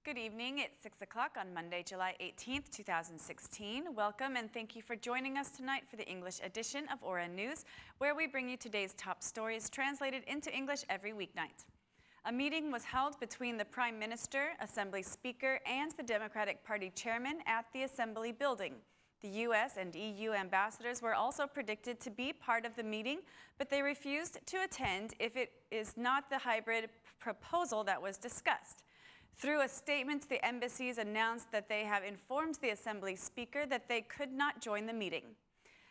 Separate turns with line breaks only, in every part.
Good evening. It's 6 o'clock on Monday, July 18th, 2016. Welcome and thank you for joining us tonight for the English edition of Ora News, where we bring you today's top stories translated into English every weeknight. A meeting was held between the Prime Minister, Assembly Speaker, and the Democratic Party Chairman at the Assembly building. The U.S. and EU ambassadors were also predicted to be part of the meeting, but they refused to attend if it is not the hybrid proposal that was discussed. Through a statement, the embassies announced that they have informed the Assembly Speaker that they could not join the meeting.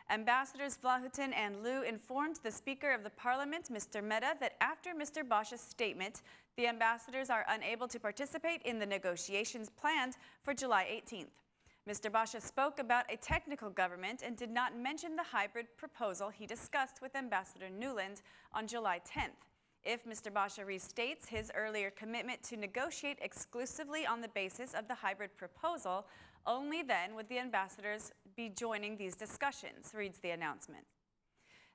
Ambassadors Vllahuten and Liu informed the Speaker of the Parliament, Mr. Mehta, that after Mr. Basha's statement, the ambassadors are unable to participate in the negotiations planned for July 18th. Mr. Basha spoke about a technical government and did not mention the hybrid proposal he discussed with Ambassador Nuland on July 10th. If Mr. Basha restates his earlier commitment to negotiate exclusively on the basis of the hybrid proposal, only then would the ambassadors be joining these discussions, reads the announcement.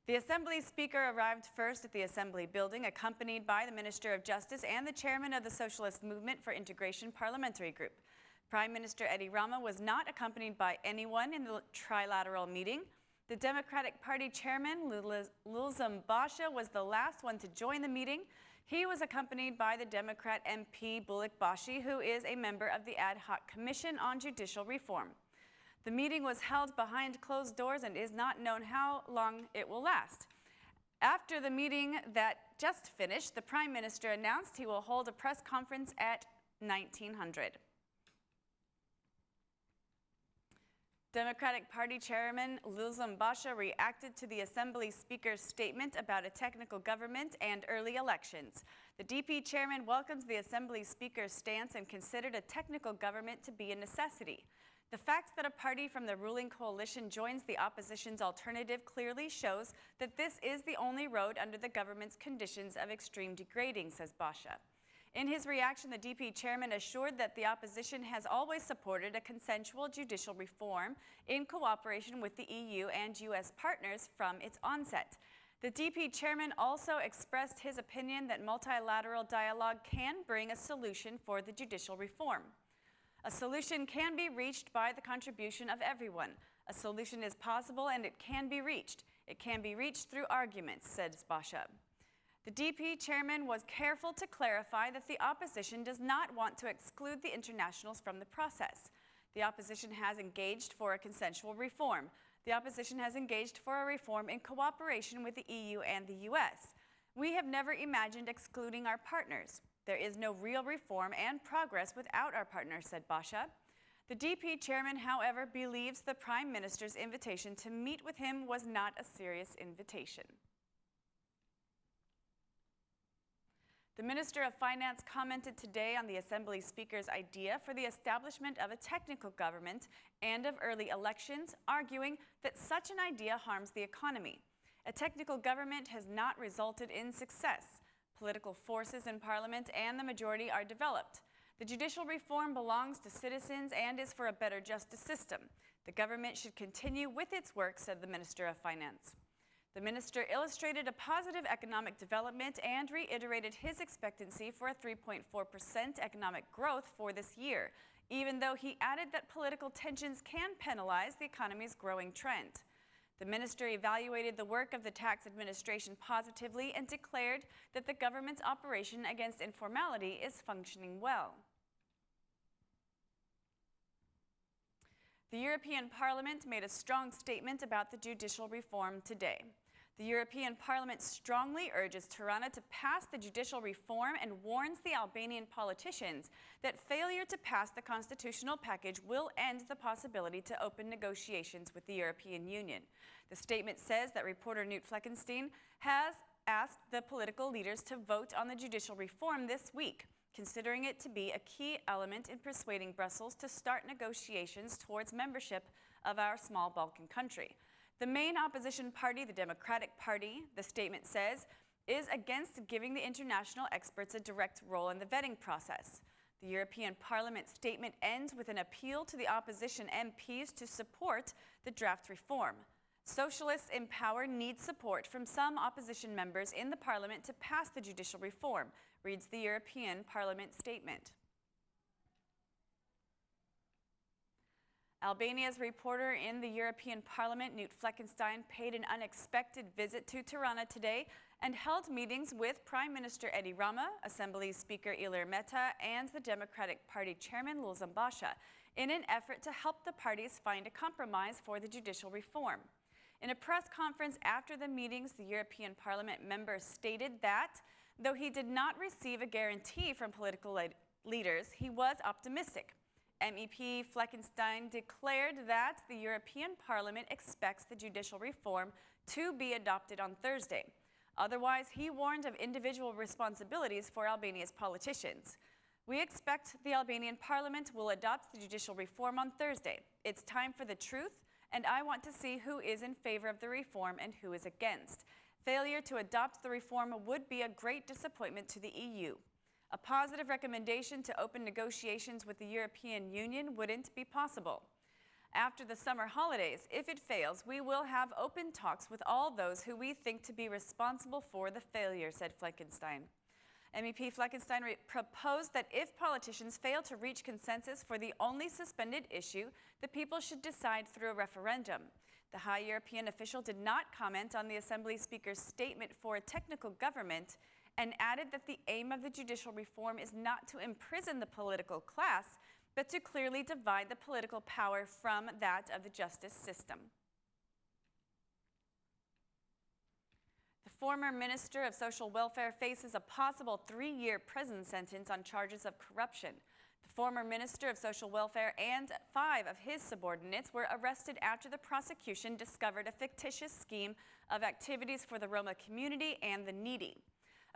The Assembly Speaker arrived first at the Assembly building, accompanied by the Minister of Justice and the Chairman of the Socialist Movement for Integration Parliamentary Group. Prime Minister Edi Rama was not accompanied by anyone in the trilateral meeting. The Democratic Party Chairman, Lulzam Basha, was the last one to join the meeting. He was accompanied by the Democrat MP Bulik Bashi, who is a member of the Ad Hoc Commission on Judicial Reform. The meeting was held behind closed doors and is not known how long it will last. After the meeting that just finished, the Prime Minister announced he will hold a press conference at 1900. Democratic Party Chairman Lulzam Basha reacted to the Assembly Speaker's statement about a technical government and early elections. The DP Chairman welcomes the Assembly Speaker's stance and considered a technical government to be a necessity. The fact that a party from the ruling coalition joins the opposition's alternative clearly shows that this is the only road under the government's conditions of extreme degrading, says Basha. In his reaction, the DP chairman assured that the opposition has always supported a consensual judicial reform in cooperation with the EU and U.S. partners from its onset. The DP chairman also expressed his opinion that multilateral dialogue can bring a solution for the judicial reform. A solution can be reached by the contribution of everyone. A solution is possible and it can be reached. It can be reached through arguments, says Basha. The DP chairman was careful to clarify that the opposition does not want to exclude the internationals from the process. The opposition has engaged for a consensual reform. The opposition has engaged for a reform in cooperation with the EU and the US. We have never imagined excluding our partners. There is no real reform and progress without our partners, said Basha. The DP chairman, however, believes the Prime Minister's invitation to meet with him was not a serious invitation. The Minister of Finance commented today on the Assembly Speaker's idea for the establishment of a technical government and of early elections, arguing that such an idea harms the economy. A technical government has not resulted in success. Political forces in Parliament and the majority are developed. The judicial reform belongs to citizens and is for a better justice system. The government should continue with its work, said the Minister of Finance. The minister illustrated a positive economic development and reiterated his expectancy for a 3.4% economic growth for this year, even though he added that political tensions can penalize the economy's growing trend. The minister evaluated the work of the tax administration positively and declared that the government's operation against informality is functioning well. The European Parliament made a strong statement about the judicial reform today. The European Parliament strongly urges Tirana to pass the judicial reform and warns the Albanian politicians that failure to pass the constitutional package will end the possibility to open negotiations with the European Union. The statement says that reporter Knut Fleckenstein has asked the political leaders to vote on the judicial reform this week, considering it to be a key element in persuading Brussels to start negotiations towards membership of our small Balkan country. The main opposition party, the Democratic Party, the statement says, is against giving the international experts a direct role in the vetting process. The European Parliament statement ends with an appeal to the opposition MPs to support the draft reform. Socialists in power need support from some opposition members in the Parliament to pass the judicial reform, reads the European Parliament statement. Albania's reporter in the European Parliament, Knut Fleckenstein, paid an unexpected visit to Tirana today and held meetings with Prime Minister Edi Rama, Assembly Speaker Ilir Meta, and the Democratic Party Chairman Lulzam Basha in an effort to help the parties find a compromise for the judicial reform. In a press conference after the meetings, the European Parliament member stated that, though he did not receive a guarantee from political leaders, he was optimistic. MEP Fleckenstein declared that the European Parliament expects the judicial reform to be adopted on Thursday. Otherwise, he warned of individual responsibilities for Albania's politicians. We expect the Albanian Parliament will adopt the judicial reform on Thursday. It's time for the truth, and I want to see who is in favor of the reform and who is against. Failure to adopt the reform would be a great disappointment to the EU. A positive recommendation to open negotiations with the European Union wouldn't be possible. After the summer holidays, if it fails, we will have open talks with all those who we think to be responsible for the failure, said Fleckenstein. MEP Fleckenstein proposed that if politicians fail to reach consensus for the only suspended issue, the people should decide through a referendum. The high European official did not comment on the Assembly Speaker's statement for a technical government and added that the aim of the judicial reform is not to imprison the political class, but to clearly divide the political power from that of the justice system. The former Minister of Social Welfare faces a possible 3-year prison sentence on charges of corruption. The former Minister of Social Welfare and 5 of his subordinates were arrested after the prosecution discovered a fictitious scheme of activities for the Roma community and the needy.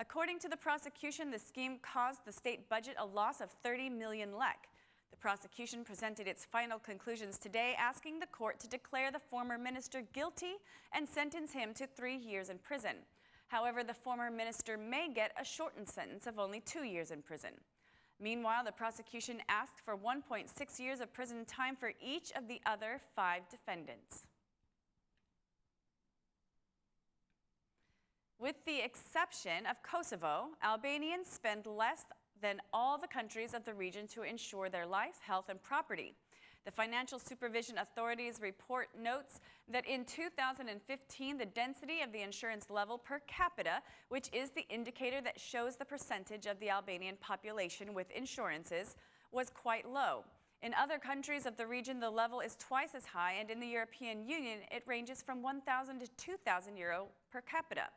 According to the prosecution, the scheme caused the state budget a loss of 30 million lek. The prosecution presented its final conclusions today, asking the court to declare the former minister guilty and sentence him to 3 years in prison. However, the former minister may get a shortened sentence of only 2 years in prison. Meanwhile, the prosecution asked for 1.6 years of prison time for each of the other 5 defendants. With the exception of Kosovo, Albanians spend less than all the countries of the region to ensure their life, health, and property. The Financial Supervision Authority's report notes that in 2015, the density of the insurance level per capita, which is the indicator that shows the percentage of the Albanian population with insurances, was quite low. In other countries of the region, the level is twice as high, and in the European Union, it ranges from 1,000 to 2,000 euro per capita.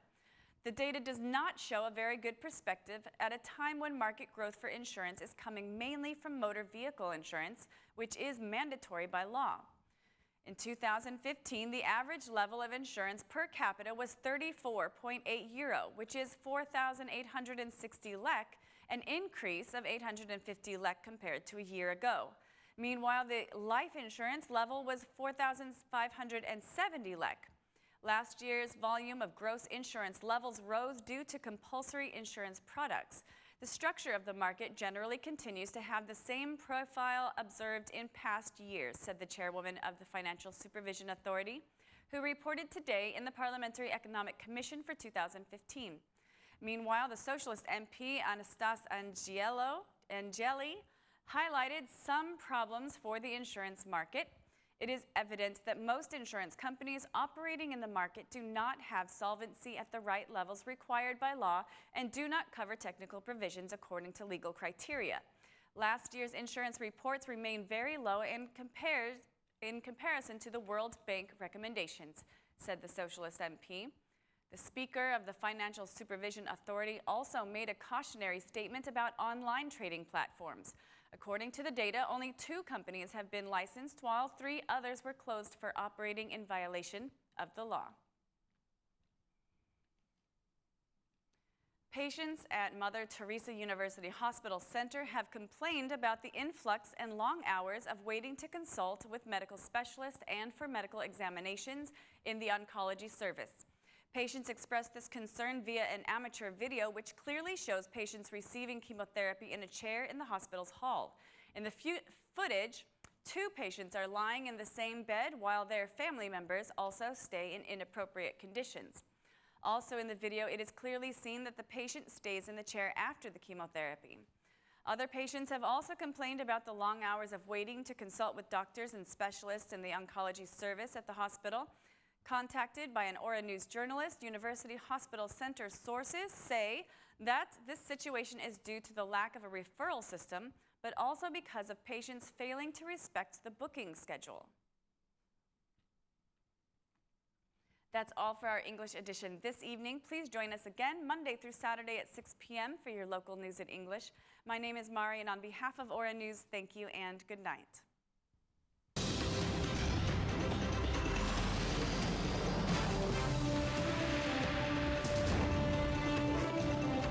The data does not show a very good perspective at a time when market growth for insurance is coming mainly from motor vehicle insurance, which is mandatory by law. In 2015, the average level of insurance per capita was 34.8 euro, which is 4,860 lek, an increase of 850 lek compared to a year ago. Meanwhile, the life insurance level was 4,570 lek. Last year's volume of gross insurance levels rose due to compulsory insurance products. The structure of the market generally continues to have the same profile observed in past years, said the chairwoman of the Financial Supervision Authority, who reported today in the Parliamentary Economic Commission for 2015. Meanwhile, the Socialist MP Anastas Angeli highlighted some problems for the insurance market. It is evident that most insurance companies operating in the market do not have solvency at the right levels required by law and do not cover technical provisions according to legal criteria. Last year's insurance reports remain very low in comparison to the World Bank recommendations, said the Socialist MP. The Speaker of the Financial Supervision Authority also made a cautionary statement about online trading platforms. According to the data, only 2 companies have been licensed, while 3 others were closed for operating in violation of the law. Patients at Mother Teresa University Hospital Center have complained about the influx and long hours of waiting to consult with medical specialists and for medical examinations in the oncology service. Patients expressed this concern via an amateur video which clearly shows patients receiving chemotherapy in a chair in the hospital's hall. In the footage, 2 patients are lying in the same bed while their family members also stay in inappropriate conditions. Also in the video, it is clearly seen that the patient stays in the chair after the chemotherapy. Other patients have also complained about the long hours of waiting to consult with doctors and specialists in the oncology service at the hospital. Contacted by an Aura News journalist, University Hospital Center sources say that this situation is due to the lack of a referral system, but also because of patients failing to respect the booking schedule. That's all for our English edition this evening. Please join us again Monday through Saturday at 6 p.m. for your local news in English. My name is Mari, and on behalf of Aura News, thank you and good night.